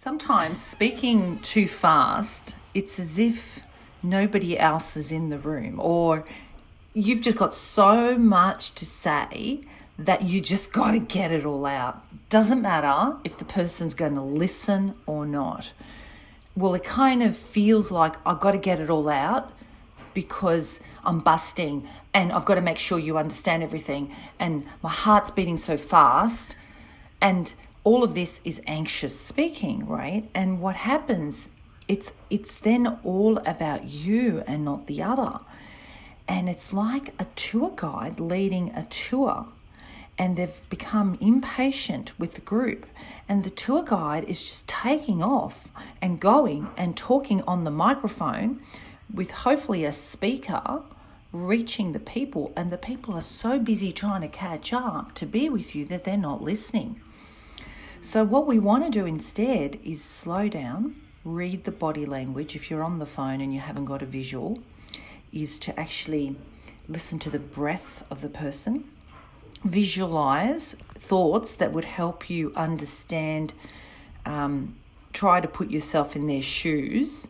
Sometimes speaking too fast, it's as if nobody else is in the room, or you've just got so much to say that you just got to get it all out. Doesn't matter if the person's going to listen or not. Well, it kind of feels like I've got to get it all out because I'm busting and I've got to make sure you understand everything, and my heart's beating so fast, and all of this is anxious speaking, right? And what happens, it's then all about you and not the other. And it's like a tour guide leading a tour, and they've become impatient with the group, and the tour guide is just taking off and going and talking on the microphone with hopefully a speaker reaching the people, and the people are so busy trying to catch up to be with you that they're not listening. So what we want to do instead is slow down, read the body language. If you're on the phone and you haven't got a visual, is to actually listen to the breath of the person, visualize thoughts that would help you understand, try to put yourself in their shoes.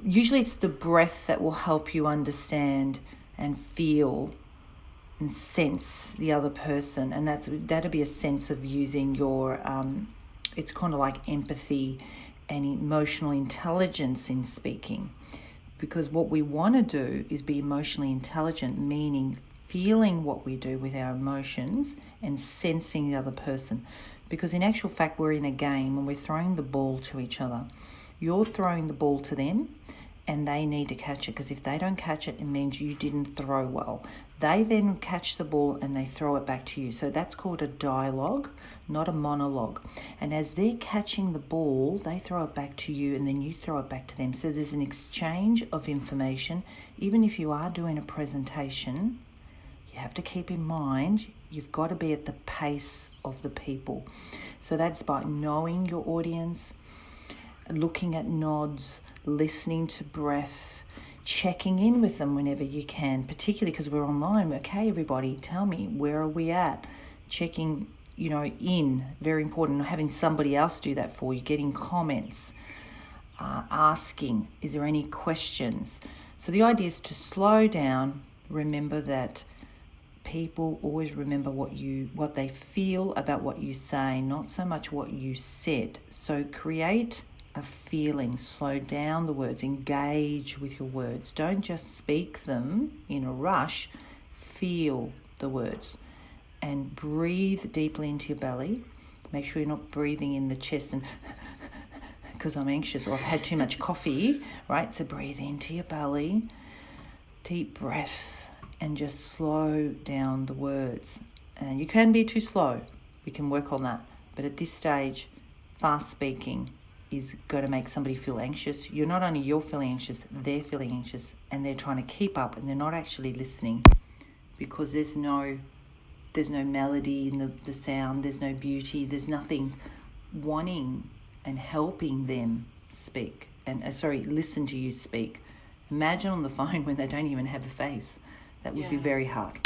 Usually it's the breath that will help you understand and feel and sense the other person, and that'll be a sense of using your it's kind of like empathy and emotional intelligence in speaking, because what we want to do is be emotionally intelligent, meaning feeling what we do with our emotions and sensing the other person. Because in actual fact, we're in a game and we're throwing the ball to each other. You're throwing the ball to them and they need to catch it, because if they don't catch it, it means you didn't throw well. They then catch the ball and they throw it back to you. So that's called a dialogue, not a monologue. And as they're catching the ball, they throw it back to you and then you throw it back to them. So there's an exchange of information. Even if you are doing a presentation, you have to keep in mind you've got to be at the pace of the people. So that's by knowing your audience, looking at nods, listening to breath, checking in with them whenever you can, particularly because we're online. Okay, everybody, tell me, where are we at? Checking, in, very important. Having somebody else do that for you, getting comments, asking, is there any questions? So the idea is to slow down. Remember that people always remember what they feel about what you say, not so much what you said. So create a feeling, slow down the words, engage with your words. Don't just speak them in a rush, feel the words and breathe deeply into your belly. Make sure you're not breathing in the chest and because I'm anxious or I've had too much coffee, right? So breathe into your belly, deep breath, and just slow down the words. And you can be too slow. We can work on that. But at this stage, fast speaking is going to make somebody feel anxious. You're feeling anxious, they're feeling anxious, and they're trying to keep up and they're not actually listening because there's no melody in the sound, there's no beauty, there's nothing wanting and helping them speak and listen to you speak. Imagine on the phone when they don't even have a face. That would be very hard.